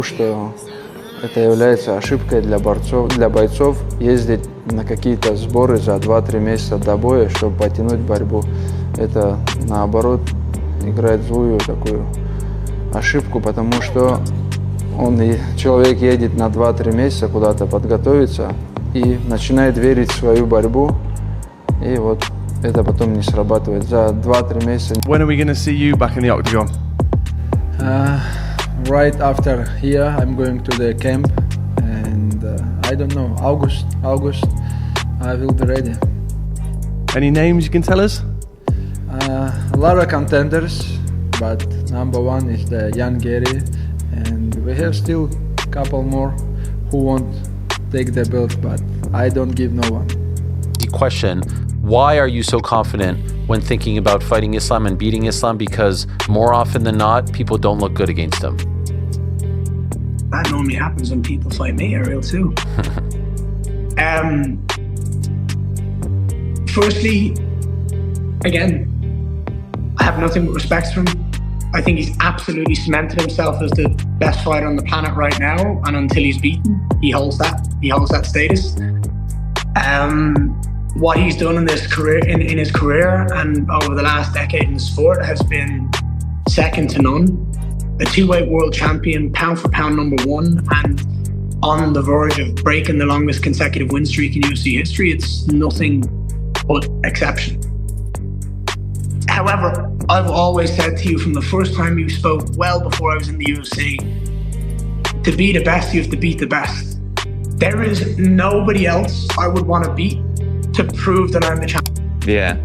Что это является ошибкой для бойцов ездить на какие-то сборы за 2-3 месяца до боя, чтобы потянуть борьбу. Это наоборот играет злую такую ошибку, потому что человек едет на 2-3 месяца куда-то подготовиться и начинает верить в свою борьбу, и вот это потом не срабатывает за 2-3 месяца. When are we going to see you back in the octagon? Right after here, I'm going to the camp, and I don't know, August, I will be ready. Any names you can tell us? A lot of contenders, but number one is the young Garry, and we have still a couple more who won't take the belt, but I don't give no one. The question, why are you so confident when thinking about fighting Islam and beating Islam? Because more often than not, people don't look good against him. That normally happens when people fight me, Ariel, too. Firstly, again, I have nothing but respect for him. I think he's absolutely cemented himself as the best fighter on the planet right now, and until he's beaten, he holds that status. What he's done in his career and over the last decade in the sport has been second to none. A two-weight world champion, pound for pound #1, and on the verge of breaking the longest consecutive win streak in UFC history. It's nothing but exception. However, I've always said to you from the first time you spoke, well before I was in the UFC, to be the best, you have to beat the best. There is nobody else I would want to beat to prove that I'm the champion. Yeah.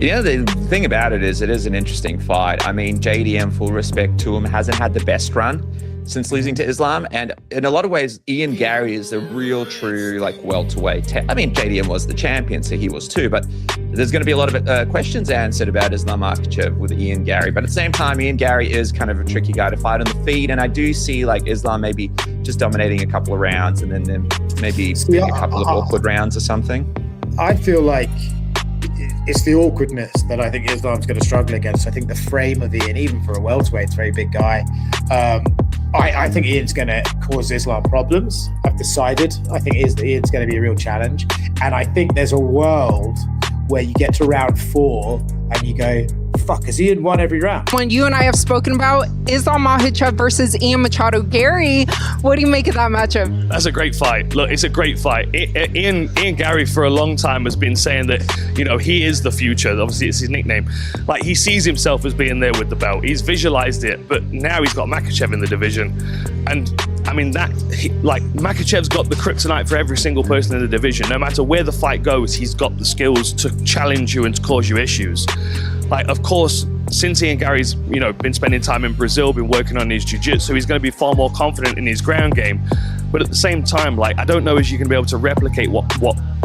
You know, the thing about it is an interesting fight. I mean, JDM, full respect to him, hasn't had the best run since losing to Islam. And in a lot of ways, Ian Garry is the real true, like, welterweight. I mean, JDM was the champion, so he was too. But there's going to be a lot of questions answered about Islam Makhachev with Ian Garry. But at the same time, Ian Garry is kind of a tricky guy to fight on the feet. And I do see, like, Islam maybe just dominating a couple of rounds and then maybe a couple of awkward rounds or something. I feel like it's the awkwardness that I think Islam's going to struggle against. I think the frame of Ian, even for a welterweight, it's a very big guy. I think Ian's going to cause Islam problems. I've decided. I think Ian's going to be a real challenge. And I think there's a world where you get to round 4 and you go, fuck, has Ian won every round? When you and I have spoken about Islam Makhachev versus Ian Machado Garry, what do you make of that matchup? That's a great fight. Look, it's a great fight. Ian Garry for a long time has been saying that, you know, he is the future. Obviously, it's his nickname. Like, he sees himself as being there with the belt. He's visualized it, but now he's got Makhachev in the division. And I mean, Makhachev's got the kryptonite for every single person in the division. No matter where the fight goes, he's got the skills to challenge you and to cause you issues. Like, of course, since Ian Garry's, you know, been spending time in Brazil, been working on his jiu-jitsu, he's going to be far more confident in his ground game. But at the same time, like, I don't know if you can be able to replicate what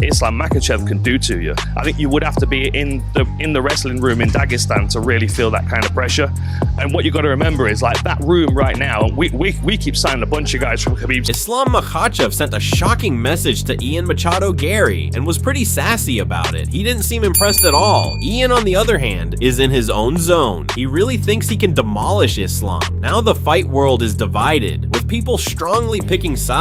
Islam Makhachev can do to you. I think you would have to be in the wrestling room in Dagestan to really feel that kind of pressure. And what you got to remember is, like, that room right now, we keep signing a bunch of guys from Khabib's. Islam Makhachev sent a shocking message to Ian Machado Garry and was pretty sassy about it. He didn't seem impressed at all. Ian, on the other hand, is in his own zone. He really thinks he can demolish Islam. Now the fight world is divided, with people strongly picking sides.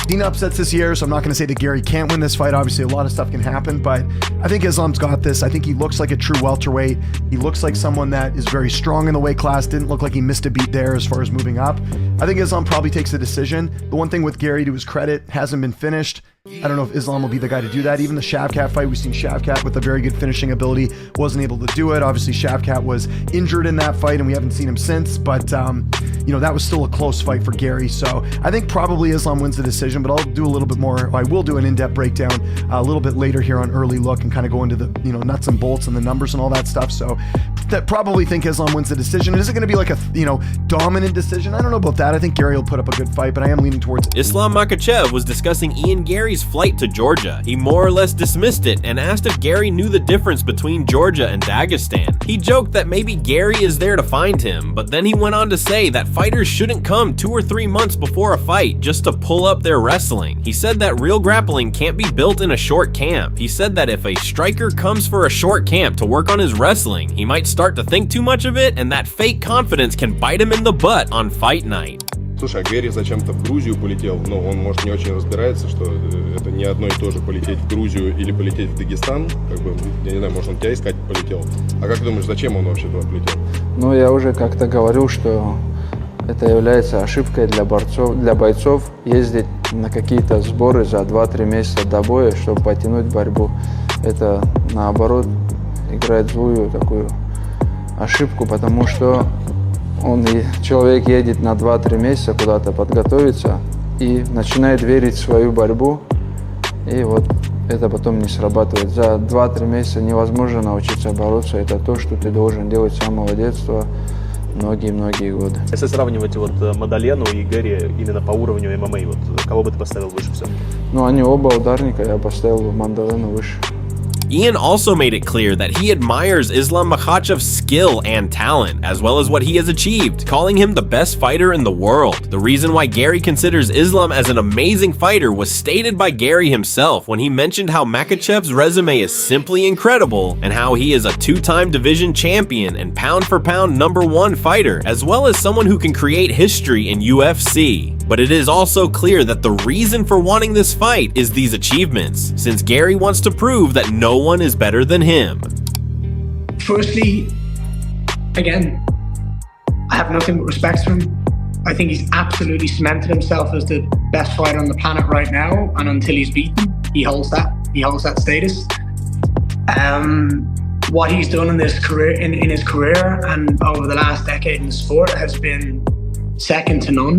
Seen upsets this year, so I'm not going to say that Garry can't win this fight. Obviously, a lot of stuff can happen, but I think Islam's got this. I think he looks like a true welterweight. He looks like someone that is very strong in the weight class. Didn't look like he missed a beat there as far as moving up. I think Islam probably takes the decision. The one thing with Garry, to his credit, hasn't been finished. I don't know if Islam will be the guy to do that. Even the Shavkat fight, we've seen Shavkat with a very good finishing ability, wasn't able to do it. Obviously, Shavkat was injured in that fight, and we haven't seen him since. But, you know, that was still a close fight for Garry. So I think probably Islam wins the decision, but I'll do a little bit more. I will do an in-depth breakdown a little bit later here on Early Look and kind of go into the, you know, nuts and bolts and the numbers and all that stuff. So that probably think Islam wins the decision. Is it going to be like a, you know, dominant decision? I don't know about that. I think Garry will put up a good fight, but I am leaning towards it. Islam Makhachev was discussing Ian Garry's flight to Georgia. He more or less dismissed it and asked if Garry knew the difference between Georgia and Dagestan. He joked that maybe Garry is there to find him, but then he went on to say that fighters shouldn't come 2 or 3 months before a fight just to pull up their wrestling. He said that real grappling can't be built in a short camp. He said that if a striker comes for a short camp to work on his wrestling, he might start to think too much of it, and that fake confidence can bite him in the butt on fight night. Слушай, а Гэри зачем-то в Грузию полетел, но он, может, не очень разбирается, что это не одно и то же полететь в Грузию или полететь в Дагестан, как бы, я не знаю, может, он тебя искать полетел. А как ты думаешь, зачем он вообще туда полетел? Ну, я уже как-то говорил, что это является ошибкой для бойцов ездить на какие-то сборы за 2-3 месяца до боя, чтобы потянуть борьбу. Это, наоборот, играет злую такую ошибку, потому что человек едет на 2-3 месяца куда-то подготовиться и начинает верить в свою борьбу, и вот это потом не срабатывает. За 2-3 месяца невозможно научиться бороться. Это то, что ты должен делать с самого детства многие-многие годы. Если сравнивать вот Мадалену и Гарри именно по уровню ММА, вот кого бы ты поставил выше все? Ну, они оба ударника, я поставил Мадалену выше. Ian also made it clear that he admires Islam Makhachev's skill and talent, as well as what he has achieved, calling him the best fighter in the world. The reason why Garry considers Islam as an amazing fighter was stated by Garry himself when he mentioned how Makhachev's resume is simply incredible and how he is a two-time division champion and pound-for-pound #1 fighter, as well as someone who can create history in UFC. But it is also clear that the reason for wanting this fight is these achievements, since Garry wants to prove that no one is better than him. Firstly, again, I have nothing but respect for him. I think he's absolutely cemented himself as the best fighter on the planet right now, and until he's beaten, he holds that status. What he's done in his career and over the last decade in the sport has been second to none.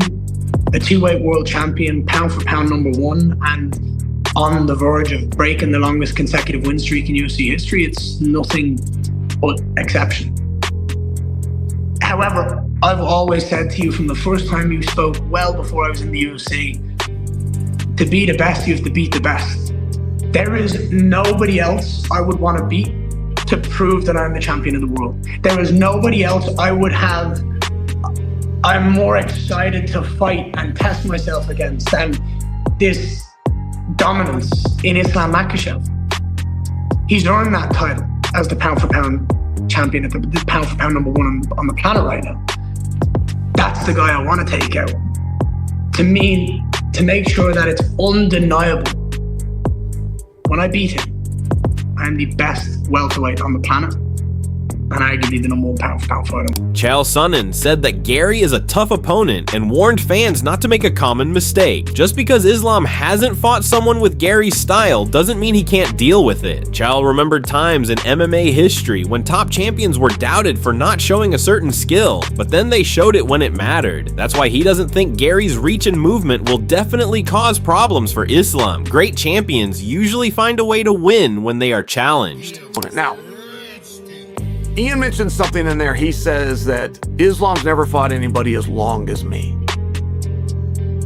A two-weight world champion, pound for pound #1, and on the verge of breaking the longest consecutive win streak in UFC history. It's nothing but exception. However, I've always said to you from the first time you spoke, well before I was in the UFC, to be the best, you have to beat the best. There is nobody else I would want to beat to prove that I'm the champion of the world. There is nobody else I'm more excited to fight and test myself against than this dominance in Islam Makhachev. He's earned that title as the pound-for-pound champion, at the pound-for-pound #1 on the planet right now. That's the guy I want to take out. To me, to make sure that it's undeniable, when I beat him, I'm the best welterweight on the planet, and arguably the #1 pound-for-pound fighter. Chael Sonnen said that Garry is a tough opponent and warned fans not to make a common mistake. Just because Islam hasn't fought someone with Garry's style doesn't mean he can't deal with it. Chael remembered times in MMA history when top champions were doubted for not showing a certain skill, but then they showed it when it mattered. That's why he doesn't think Garry's reach and movement will definitely cause problems for Islam. Great champions usually find a way to win when they are challenged. Now, Ian mentioned something in there. He says that Islam's never fought anybody as long as me.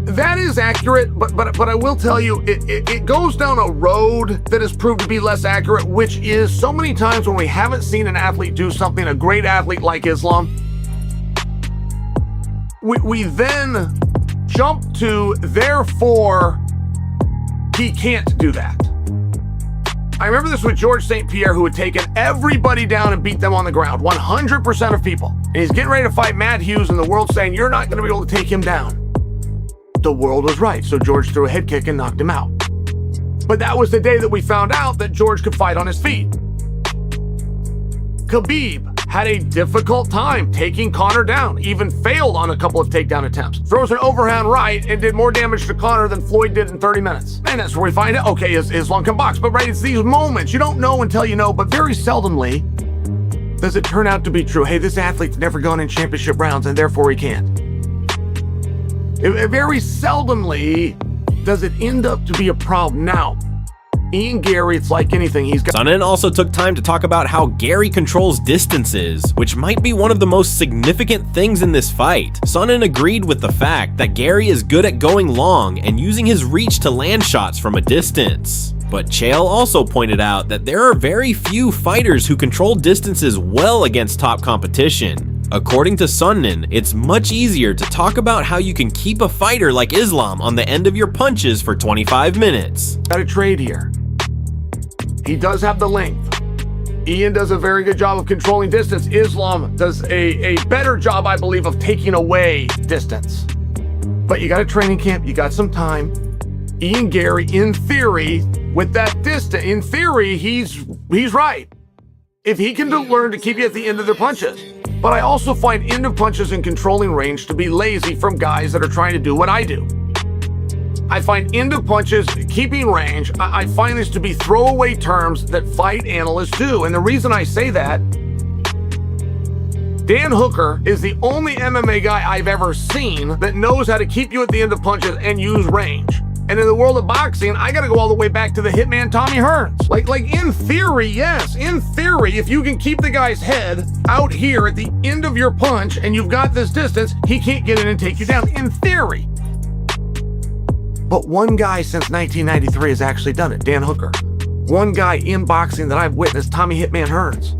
That is accurate, but I will tell you, it goes down a road that has proved to be less accurate, which is so many times when we haven't seen an athlete do something, a great athlete like Islam, we then jump to, therefore, he can't do that. I remember this with George St. Pierre, who had taken everybody down and beat them on the ground, 100% of people. And he's getting ready to fight Matt Hughes, and the world's saying, you're not going to be able to take him down. The world was right, so George threw a head kick and knocked him out. But that was the day that we found out that George could fight on his feet. Khabib had a difficult time taking Conor down, even failed on a couple of takedown attempts. Throws an overhand right and did more damage to Conor than Floyd did in 30 minutes. And that's where we find out, okay, Islam can box. But right, it's these moments, you don't know until you know, but very seldomly does it turn out to be true. Hey, this athlete's never gone in championship rounds and therefore he can't. Very seldomly does it end up to be a problem. Now, Ian Garry, it's like anything. Sonnen also took time to talk about how Garry controls distances, which might be one of the most significant things in this fight. Sonnen agreed with the fact that Garry is good at going long and using his reach to land shots from a distance. But Chael also pointed out that there are very few fighters who control distances well against top competition. According to Sonnen, it's much easier to talk about how you can keep a fighter like Islam on the end of your punches for 25 minutes. Got a trade here. He does have the length. Ian does a very good job of controlling distance. Islam does a better job, I believe, of taking away distance. But you got a training camp, you got some time. Ian Garry, in theory, with that distance, in theory, he's right. If he can learn to keep you at the end of their punches. But I also find end of punches and controlling range to be lazy from guys that are trying to do what I do. I find end of punches, keeping range, I find this to be throwaway terms that fight analysts do. And the reason I say that, Dan Hooker is the only MMA guy I've ever seen that knows how to keep you at the end of punches and use range. And in the world of boxing, I gotta go all the way back to the hitman Tommy Hearns. Like in theory, yes, in theory, if you can keep the guy's head out here at the end of your punch and you've got this distance, he can't get in and take you down, in theory. But one guy since 1993 has actually done it, Dan Hooker. One guy in boxing that I've witnessed, Tommy Hitman Hearns,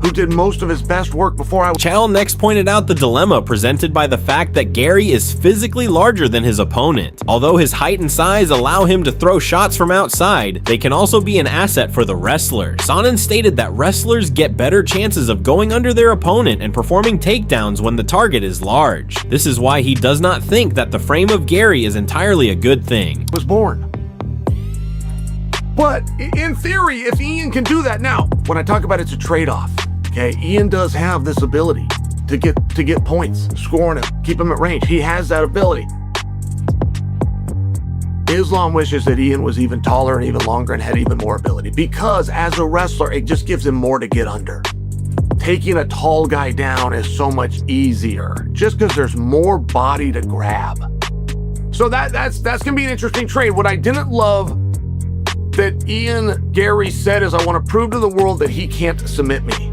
who did most of his best work before I... Chow next pointed out the dilemma presented by the fact that Garry is physically larger than his opponent. Although his height and size allow him to throw shots from outside, they can also be an asset for the wrestler. Sonnen stated that wrestlers get better chances of going under their opponent and performing takedowns when the target is large. This is why he does not think that the frame of Garry is entirely a good thing. Was born. But in theory, if Ian can do that, now, when I talk about it's a trade-off, okay, Ian does have this ability to get points, scoring him, keep him at range. He has that ability. Islam wishes that Ian was even taller and even longer and had even more ability, because as a wrestler, it just gives him more to get under. Taking a tall guy down is so much easier, just because there's more body to grab. So that's gonna be an interesting trade. What I didn't love that Ian Garry said is, I want to prove to the world that he can't submit me.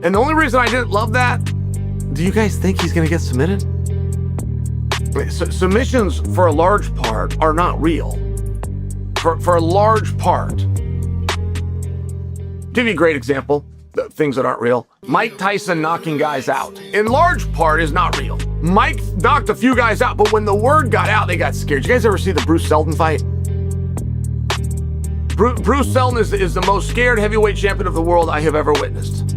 And the only reason I didn't love that, do you guys think he's going to get submitted? Submissions, for a large part, are not real. For a large part. Give you a great example, things that aren't real. Mike Tyson knocking guys out, in large part, is not real. Mike knocked a few guys out, but when the word got out, they got scared. Did you guys ever see the Bruce Seldon fight? Bruce Seldon is the most scared heavyweight champion of the world I have ever witnessed.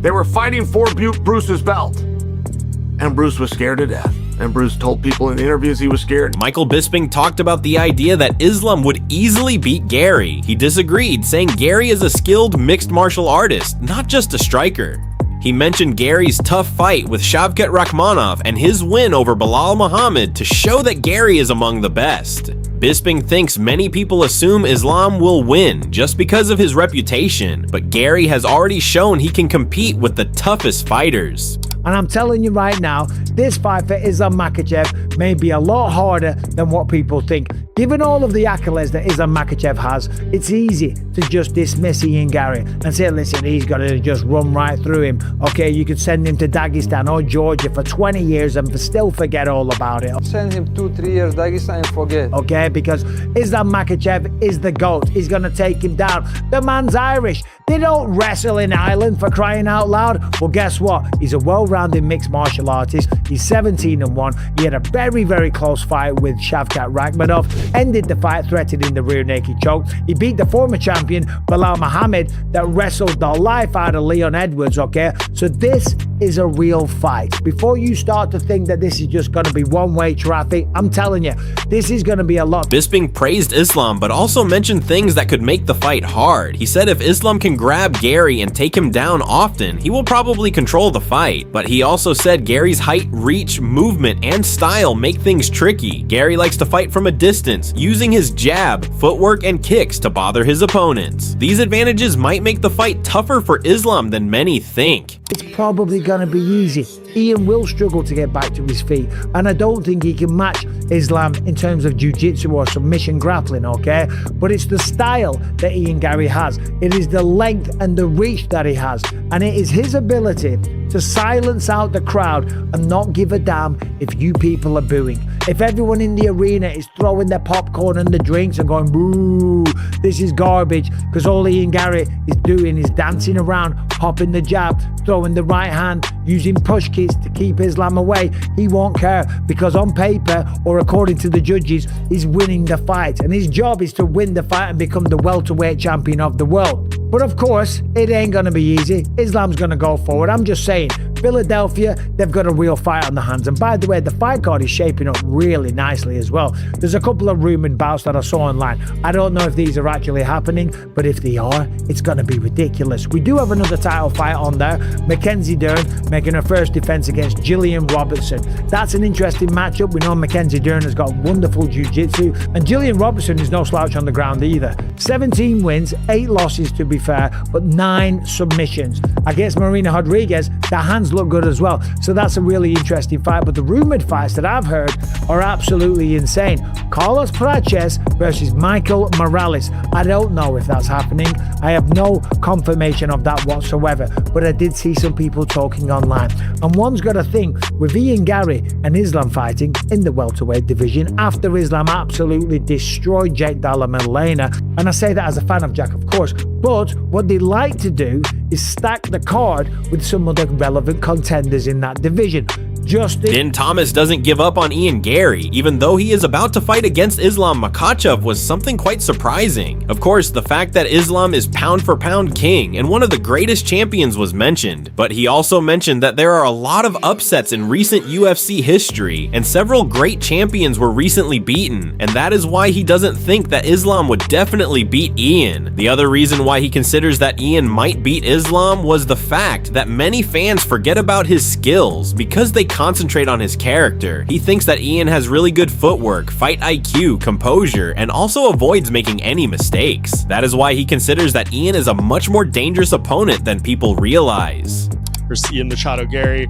They were fighting for Bruce's belt, and Bruce was scared to death. And Bruce told people in the interviews he was scared. Michael Bisping talked about the idea that Islam would easily beat Garry. He disagreed, saying Garry is a skilled mixed martial artist, not just a striker. He mentioned Garry's tough fight with Shavkat Rakhmonov and his win over Bilal Muhammad to show that Garry is among the best. Bisping thinks many people assume Islam will win just because of his reputation, but Garry has already shown he can compete with the toughest fighters. And I'm telling you right now, this fight for Islam Makhachev may be a lot harder than what people think. Given all of the accolades that Islam Makhachev has, it's easy to just dismiss Ian Garry and say, listen, he's got to just run right through him. Okay, you could send him to Dagestan or Georgia for 20 years and still forget all about it. Send him 2-3 years Dagestan and forget. Okay, because Islam Makhachev is the GOAT. He's going to take him down. The man's Irish. They don't wrestle in Ireland, for crying out loud. Well, guess what? He's a well-rounded mixed martial artist. He's 17-1. He had a very, very close fight with Shavkat Rakhmonov. Ended the fight threatening the rear naked choke. He beat the former champion, Bilal Muhammad, that wrestled the life out of Leon Edwards, okay? So this is a real fight. Before you start to think that this is just going to be one-way traffic, I'm telling you, this is going to be a lot. Bisping praised Islam, but also mentioned things that could make the fight hard. He said if Islam can grab Garry and take him down often, he will probably control the fight. But he also said Garry's height, reach, movement, and style make things tricky. Garry likes to fight from a distance, using his jab, footwork, and kicks to bother his opponents. These advantages might make the fight tougher for Islam than many think. It's probably going to be easy. Ian will struggle to get back to his feet, and I don't think he can match Islam in terms of jiu-jitsu or submission grappling, okay? But it's the style that Ian Garry has. It is the length and the reach that he has, and it is his ability to silence out the crowd and not give a damn if you people are booing. If everyone in the arena is throwing their popcorn and the drinks and going, boo, this is garbage, because all Ian Garry is doing is dancing around, popping the jab, throwing the right hand, using push kicks to keep Islam away, he won't care, because on paper, or according to the judges, he's winning the fight, and his job is to win the fight and become the welterweight champion of the world. But of course, it ain't gonna be easy. Islam's gonna go forward. I'm just saying, Philadelphia, they've got a real fight on their hands. And by the way, the fight card is shaping up really nicely as well. There's a couple of rumored bouts that I saw online. I don't know if these are actually happening, but if they are, it's going to be ridiculous. We do have another title fight on there. Mackenzie Dern making her first defense against Gillian Robertson. That's an interesting matchup. We know Mackenzie Dern has got wonderful jiu-jitsu, and Gillian Robertson is no slouch on the ground either. 17 wins, 8 losses to be fair, but 9 submissions. Against Marina Rodriguez, their hands look good as well. So that's a really interesting fight. But the rumored fights that I've heard are absolutely insane. Carlos Praches versus Michael Morales. I don't know if that's happening. I have no confirmation of that whatsoever, but I did see some people talking online. And one's got a thing with Ian Garry and Islam fighting in the welterweight division after Islam absolutely destroyed Jake Della Maddalena. And I say that as a fan of Jack, of course, but what they like to do is stack the card with some other relevant contenders in that division. Din Thomas doesn't give up on Ian Garry, even though he is about to fight against Islam Makhachev was something quite surprising. Of course, the fact that Islam is pound for pound king and one of the greatest champions was mentioned, but he also mentioned that there are a lot of upsets in recent UFC history, and several great champions were recently beaten, and that is why he doesn't think that Islam would definitely beat Ian. The other reason why he considers that Ian might beat Islam was the fact that many fans forget about his skills because they concentrate on his character. He thinks that Ian has really good footwork, fight IQ, composure, and also avoids making any mistakes. That is why he considers that Ian is a much more dangerous opponent than people realize. Versus Ian Machado Garry,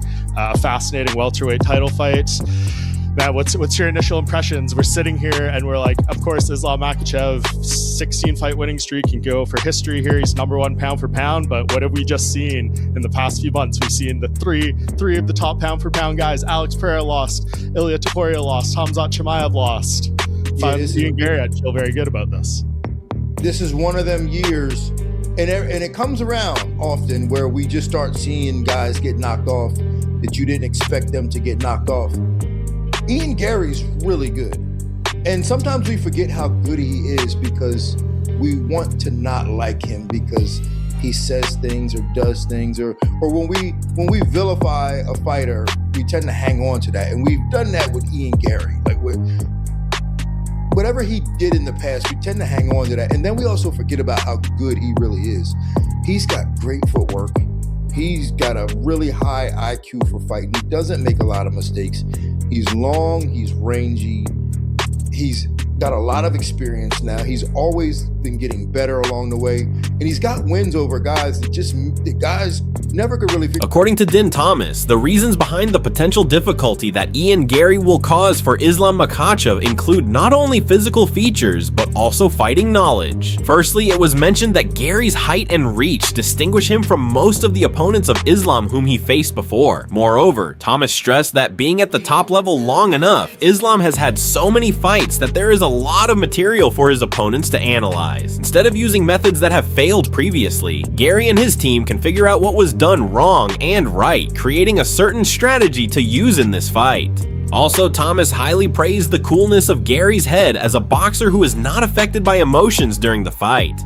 fascinating welterweight title fight. Matt, what's your initial impressions? We're sitting here and we're like, of course, Islam Makhachev, 16 fight winning streak, can go for history here. He's #1 pound for pound. But what have we just seen in the past few months? We've seen the three of the top pound for pound guys. Alex Pereira lost, Ilia Topuria lost, Khamzat Chimaev lost. Ian Garry, I'd feel very good about this. This is one of them years, and it comes around often where we just start seeing guys get knocked off that you didn't expect them to get knocked off. Ian Garry's really good. And sometimes we forget how good he is because we want to not like him because he says things or does things, or when we vilify a fighter, we tend to hang on to that. And we've done that with Ian Garry. Like whatever he did in the past, we tend to hang on to that. And then we also forget about how good he really is. He's got great footwork. He's got a really high IQ for fighting. He doesn't make a lot of mistakes. He's long, he's rangy, he's got a lot of experience now. He's always been getting better along the way. And he's got wins over guys that the guys never could really figure. According to Din Thomas, the reasons behind the potential difficulty that Ian Garry will cause for Islam Makhachev include not only physical features, but also fighting knowledge. Firstly, it was mentioned that Garry's height and reach distinguish him from most of the opponents of Islam whom he faced before. Moreover, Thomas stressed that being at the top level long enough, Islam has had so many fights that there is a lot of material for his opponents to analyze. Instead of using methods that have failed previously, Garry and his team can figure out what was done wrong and right, creating a certain strategy to use in this fight. Also, Thomas highly praised the coolness of Garry's head as a boxer who is not affected by emotions during the fight.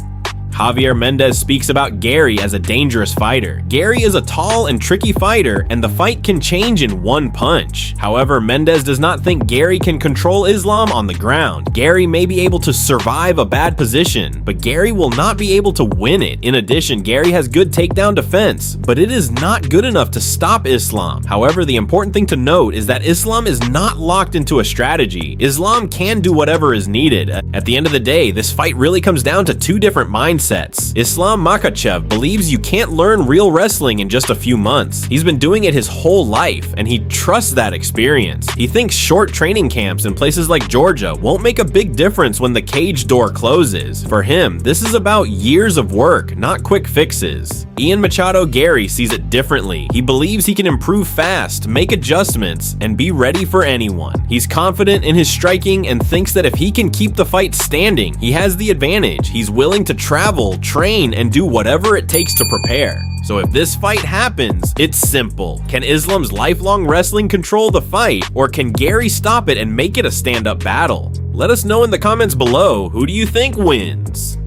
Javier Mendez speaks about Garry as a dangerous fighter. Garry is a tall and tricky fighter, and the fight can change in one punch. However, Mendez does not think Garry can control Islam on the ground. Garry may be able to survive a bad position, but Garry will not be able to win it. In addition, Garry has good takedown defense, but it is not good enough to stop Islam. However, the important thing to note is that Islam is not locked into a strategy. Islam can do whatever is needed. At the end of the day, this fight really comes down to two different mindsets. Islam Makhachev believes you can't learn real wrestling in just a few months. He's been doing it his whole life, and he trusts that experience. He thinks short training camps in places like Georgia won't make a big difference when the cage door closes. For him, this is about years of work, not quick fixes. Ian Machado Garry sees it differently. He believes he can improve fast, make adjustments, and be ready for anyone. He's confident in his striking and thinks that if he can keep the fight standing, he has the advantage. He's willing to travel, train, and do whatever it takes to prepare. So if this fight happens, it's simple. Can Islam's lifelong wrestling control the fight, or can Garry stop it and make it a stand-up battle? Let us know in the comments below, who do you think wins?